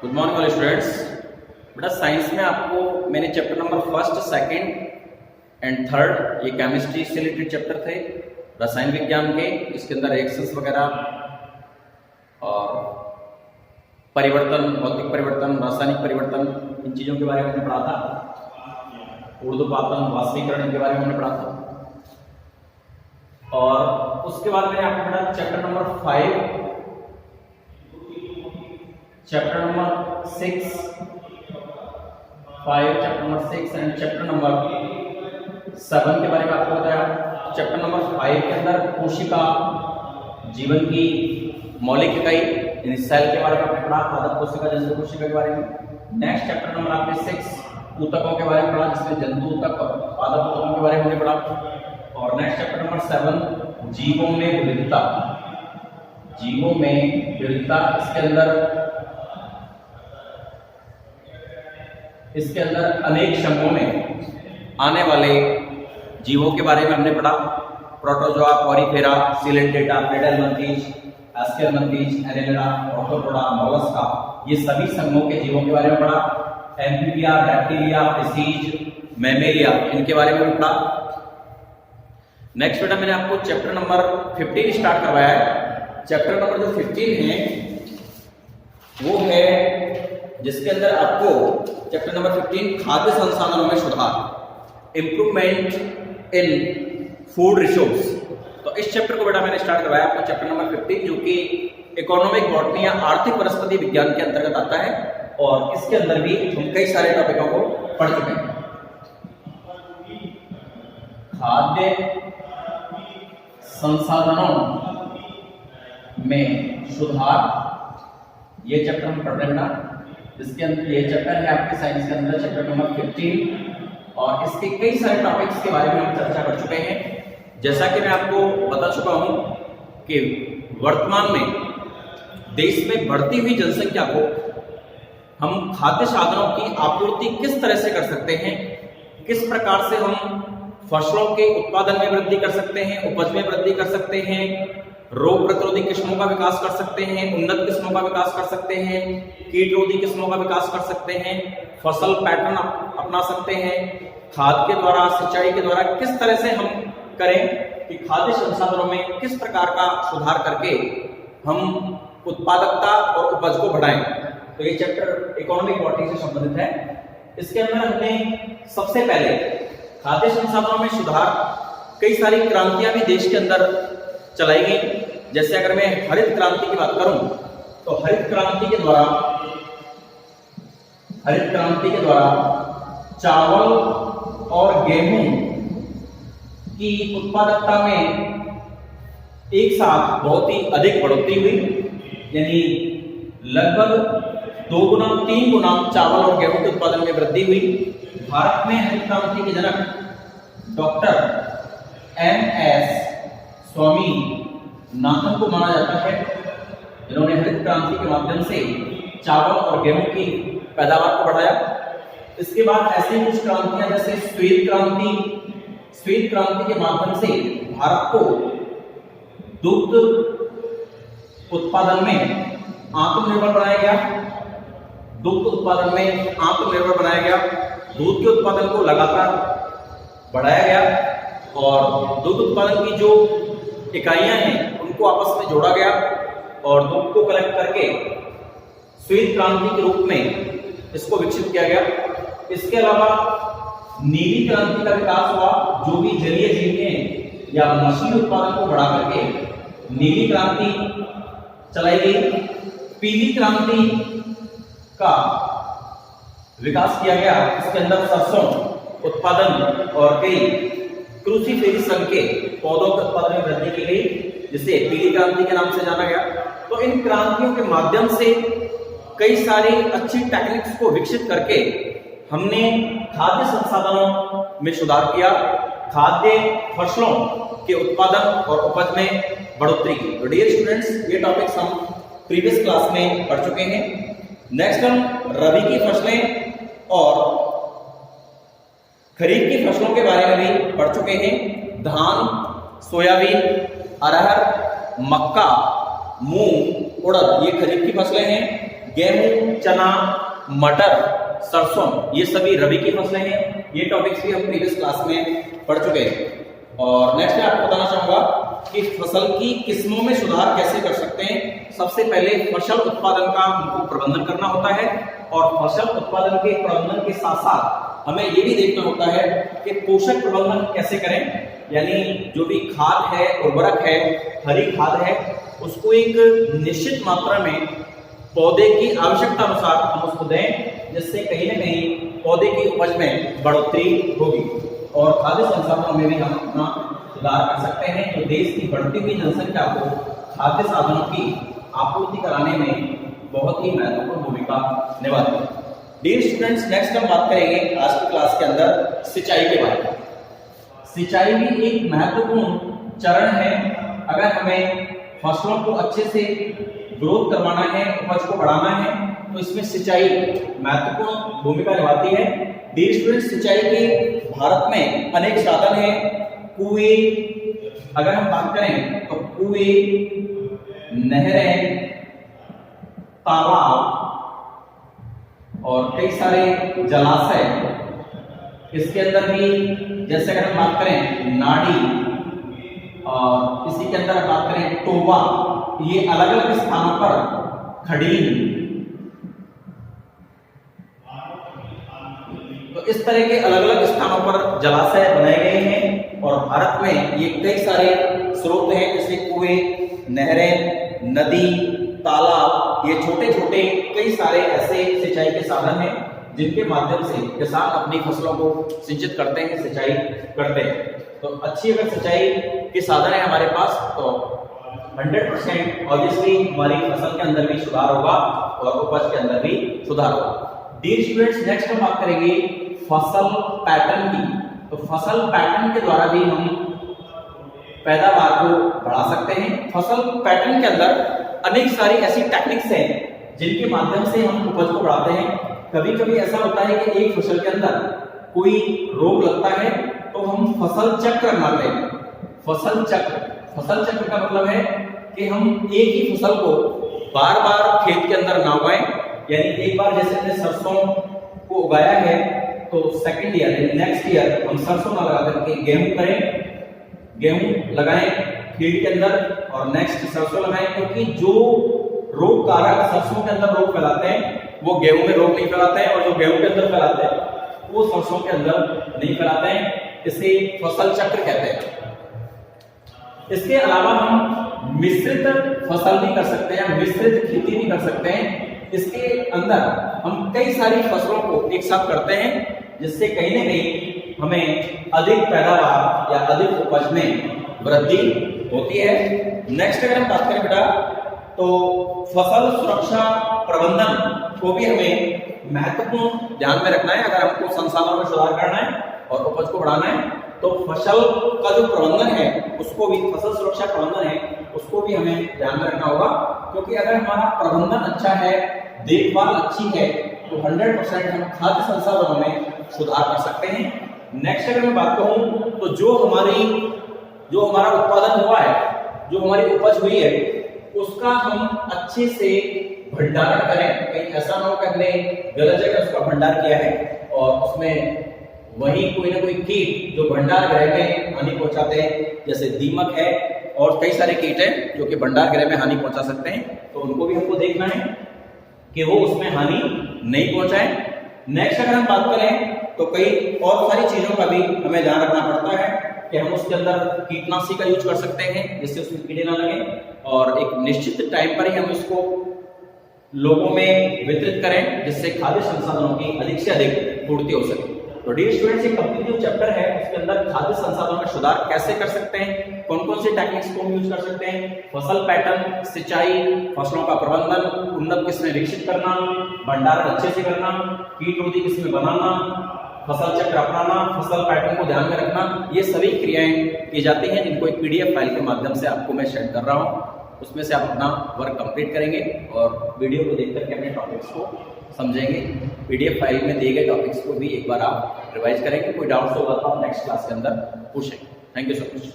Good morning all students. बेटा science में आपको मैंने chapter number first, second and third, ये केमिस्ट्री से रिलेटेड चैप्टर थे रसायन विज्ञान के। इसके अंदर रिएक्शंस वगैरह और परिवर्तन, भौतिक परिवर्तन, रासायनिक परिवर्तन, इन चीज़ों के बारे में हमने पढ़ा था। ऊर्ध्वपातन, वाष्पीकरण के बारे में हमने पढ़ा था। और उसके बाद मैंने आपको पढ़ा chapter number 5, chapter number 6, chapter number 6 and chapter number 7 के बारे में आपको बताया। चैप्टर नंबर 5 के अंदर कोशिका, जीवन की मौलिक इकाई यानी सेल के बारे में आपने पढ़ा, पादप कोशिका, जंतु कोशिका के बारे में। नेक्स्ट चैप्टर नंबर आपने 6 ऊतकों के बारे में पढ़ा, जिसमें जंतु ऊतक और पादप ऊतकों के बारे में हमने पढ़ा। और नेक्स्ट चैप्टर नंबर 7 जीवों में विविधता, जीवों में विविधता। इसके अंदर अनेक समूहों में आने वाले जीवों के बारे में हमने पढ़ा। Protozoa, porifera, coelenterata, platyhelminthes, aschelminthes, annelida, arthropoda, mollusca, ये सभी समूहों के जीवों के बारे में पढ़ा। एम्फीबिया, बैक्टीरिया, फिशीज, मैमेलिया, इनके बारे में भी पढ़ा। नेक्स्ट बेटा मैंने आपको चैप्टर नंबर 15 स्टार्ट करवाया है। चैप्टर नंबर जो 15 है वो है जिसके अंदर आपको चैप्टर नंबर 15 खाद्य संसाधनों में सुधार, इंप्रूवमेंट इन फूड रिसोर्स। तो इस चैप्टर को बेटा मैंने स्टार्ट करवाया आपको चैप्टर नंबर 15, जो कि इकोनॉमिक बॉटनी या आर्थिक वनस्पति विज्ञान के अंतर्गत आता है। और इसके अंदर भी हम कई सारे टॉपिकों को पढ़ चुके हैं। खाद्य संसाधनों में सुधार, ये चैप्टर हम पढ़ रहे हैं ना। इसके अंदर ये चैप्टर है आपके साइंस के अंदर चैप्टर नंबर 15, और इसके कई सारे टॉपिक्स के बारे में हम चर्चा कर चुके हैं। जैसा कि मैं आपको बता चुका हूं कि वर्तमान में देश में बढ़ती हुई जनसंख्या को हम खाद्य साधनों की आपूर्ति किस तरह से कर सकते हैं, किस प्रकार से हम फसलों के उत्पादन में वृद्धि कर सकते हैं, उपज में वृद्धि कर सकते हैं, रोग प्रतिरोधी किस्मों का विकास कर सकते हैं, उन्नत किस्मों का विकास कर सकते हैं, कीट रोधी किस्मों का विकास कर सकते हैं, फसल पैटर्न अपना सकते हैं, खाद के द्वारा, सिंचाई के द्वारा किस तरह से हम करें कि खाद्य संसाधनों में किस प्रकार का सुधार करके हम उत्पादकता और उपज को बढ़ाएं। तो ये चैप्टर इकोनॉमिक बॉटनी से संबंधित है। इसके अंदर हमने सबसे पहले खाद्य संसाधनों में सुधार, कई सारी क्रांतियां भी देश के अंदर चलाई गई। जैसे अगर मैं हरित क्रांति की बात करूं तो हरित क्रांति के द्वारा चावल और गेहूं की उत्पादकता में एक साथ बहुत ही अधिक बढ़ोतरी हुई, यानी लगभग 2 गुना 3 गुना चावल और गेहूं के उत्पादन में वृद्धि हुई। भारत में हरित क्रांति के जनक डॉक्टर MS स्वामीनाथन को माना जाता है, जिन्होंने हरित क्रांति के माध्यम से चावल और गेहूं की पैदावार को बढ़ाया। इसके बाद ऐसे कुछ क्रांतियां जैसे श्वेत क्रांति के माध्यम से भारत को दुग्ध उत्पादन में आत्मनिर्भर बनाया गया। दूध के उत्पादन को लगातार बढ़ाया गया और दूध उत्पादन की जो इकाइयां हैं उनको आपस में जोड़ा गया और दूध को कलेक्ट करके श्वेत क्रांति के रूप में इसको विकसित किया गया। इसके अलावा नीली क्रांति का विकास हुआ, जो भी जलीय जीव हैं या मछली उत्पादन को बढ़ा करके नीली क्रांति चलाई गई। पीली क्रांति का विकास किया गया, इसके अंदर सरसों उत्पादन और कई क्रूसीफेरी संघ के पौधों के उत्पादन में वृद्धि की गई, जिसे पीली क्रांति के नाम से जाना गया। तो इन क्रांतियों के माध्यम से कई सारी अच्छी टेक्निक्स को विकसित करके हमने खाद्य संसाधनों में सुधार किया, खाद्य फसलों के उत्पादन और उपज में बढ़ोतरी की। तो डियर स्टूडेंट्स, ये टॉपिक्स हम प्रीवियस क्लास में पढ़ चुके हैं। नेक्स्ट हम रबी की फसलें और खरीफ की फसलों के बारे में भी पढ़ चुके हैं। धान, सोयाबीन, अरहर, मक्का, मूंग, उड़द, ये खरीफ की फसलें हैं। गेहूं, चना, मटर, सरसों, ये सभी रबी की फसलें हैं। ये टॉपिक्स भी हम प्रीवियस क्लास में पढ़ चुके हैं। और नेक्स्ट मैं आपको बताना चाहूंगा कि फसल की किस्मों में सुधार कैसे कर सकते हैं। सबसे पहले फसल उत्पादन का हमको प्रबंधन करना होता है, और फसल उत्पादन के प्रबंधन के साथ साथ हमें ये भी देखना होता है कि पोषक प्रबंधन कैसे करें, यानी जो भी खाद है, उर्वरक है, हरी खाद है, उसको एक निश्चित मात्रा में पौधे की आवश्यकता अनुसार हम उसको दें, जिससे कहीं न कहीं पौधे की उपज में बढ़ोतरी होगी। और खाद्य संसाधनों में भी हम अपना सुधार कर सकते हैं, तो देश की बढ़ती हुई जनसंख्या को खाद्य साधनों की आपूर्ति कराने में बहुत ही महत्वपूर्ण भूमिका निभाती है। डियर स्टूडेंट्स, नेक्स्ट हम बात करेंगे आज की क्लास के अंदर सिंचाई के बारे में। सिंचाई भी एक महत्वपूर्ण चरण है। अगर हमें फसलों को अच्छे से ग्रोथ करवाना है, उपज को बढ़ाना है, तो इसमें सिंचाई महत्वपूर्ण भूमिका निभाती है। डियर स्टूडेंट्स, सिंचाई के भारत में अनेक साधन हैं। कुएं, अगर हम बात करें तो कुएं, नहरें, तालाब और कई सारे जलाशय। इसके अंदर भी जैसे अगर हम बात करें नाड़ी, और इसी के अंदर बात करें टोबा, ये अलग अलग स्थानों पर खड़ीन, तो इस तरह के अलग अलग स्थानों पर जलाशय बनाए गए हैं। और भारत में ये कई सारे स्रोत हैं, जैसे कुएं, नहरें, नदी, तालाब, ये छोटे छोटे कई सारे ऐसे सिंचाई के साधन हैं जिनके माध्यम से किसान अपनी फसलों को सिंचित करते हैं, सिंचाई करते हैं। तो अच्छी अगर सिंचाई के साधन है हमारे पास, तो 100% ऑब्वियसली हमारी फसल के अंदर भी सुधार होगा और उपज के अंदर भी सुधार होगा। डियर स्टूडेंट्स, नेक्स्ट हम बात करेंगे फसल पैटर्न की। तो फसल पैटर्न के द्वारा भी हम पैदावार को बढ़ा सकते हैं। फसल पैटर्न के अंदर अनेक सारी ऐसी टेक्निक्स हैं जिनके माध्यम से हम उपज को बढ़ाते हैं। कभी कभी ऐसा होता है कि एक फसल के अंदर कोई रोग लगता है, तो हम फसल चक्र अपनाते हैं। फसल चक्र का मतलब है कि हम एक ही फसल को बार बार खेत के अंदर ना उगाएं, यानी एक बार जैसे हमने सरसों को उगाया है, तो सेकंड ईयर नेक्स्ट ईयर हम सरसों ना लगा करके गेहूं करें, गेहूं लगाएं फील्ड के अंदर, और नेक्स्ट सरसों लगाएं, क्योंकि जो रोग कारक सरसों के अंदर रोग फैलाते हैं वो गेहूं में रोग नहीं फैलाते हैं, और जो गेहूं के अंदर फैलाते हैं वो सरसों के अंदर नहीं फैलाते हैं। इसे फसल चक्र कहते हैं। इसके अलावा हम मिश्रित फसल भी कर सकते हैं, मिश्रित खेती भी कर सकते हैं। इसके अंदर हम कई सारी फसलों को एक साथ करते हैं, जिससे कहीं न कहीं हमें अधिक पैदावार या अधिक उपज में वृद्धि होती है। नेक्स्ट अगर हम बात करें बेटा, तो फसल सुरक्षा प्रबंधन को भी हमें महत्वपूर्ण ध्यान में रखना है। अगर हमको संसाधनों में सुधार करना है और उपज को बढ़ाना है, तो फसल का जो प्रबंधन है उसको भी, फसल सुरक्षा प्रबंधन है उसको भी हमें ध्यान में रखना होगा। क्योंकि अगर हमारा प्रबंधन अच्छा है, देखभाल अच्छी है, तो 100% हम खाद्य संसाधनों में सुधार कर सकते हैं। नेक्स्ट अगर मैं बात कहूं, तो जो हमारा उत्पादन हुआ है, जो हमारी उपज हुई है, उसका हम अच्छे से भंडारण करें। कहीं ऐसा ना हो कि हमने गलत जगह उसका भंडार किया है और उसमें वही कोई ना कोई कीट जो भंडार गृह में हानि पहुंचाते हैं, जैसे दीमक है और कई सारे कीट हैं जो कि भंडार गृह में हानि पहुंचा सकते हैं, तो उनको भी हमको देखना है कि वो उसमें हानि नहीं पहुंचाएं। नेक्स्ट अगर हम बात करें, तो कई और सारी चीजों का भी हमें ध्यान रखना पड़ता है कि हम उसके अंदर कीटनाशी का यूज कर सकते हैं जिससे उसमें कीड़े ना लगे, और एक निश्चित टाइम पर ही हम इसको लोगों में वितरित करें, जिससे खाद्य संसाधनों की अधिक से अधिक पूर्ति हो सके। तो डियर स्टूडेंट्स, ये कंप्लीट जो चैप्टर है उसके अंदर खाद्य संसाधनों में सुधार कैसे कर सकते हैं, कौन कौन से टेक्निक्स को हम यूज कर सकते हैं, फसल पैटर्न, सिंचाई, फसलों का प्रबंधन, उन्नत किस्में विकसित करना, भंडारण अच्छे से करना, कीट रोधी किस्में बनाना, फसल चक्र अपनाना, फसल पैटर्न को ध्यान में रखना, ये सभी क्रियाएं की जाती हैं, जिनको एक पीडीएफ फाइल के माध्यम से आपको मैं शेयर कर रहा हूँ। उसमें से आप अपना वर्क कंप्लीट करेंगे और वीडियो को देख करके अपने टॉपिक्स को समझेंगे। पीडीएफ फाइल में दिए गए टॉपिक्स को भी एक बार आप रिवाइज करेंगे। कोई डाउट्स होगा तो आप नेक्स्ट क्लास के अंदर पूछेंगे। Thank you so much.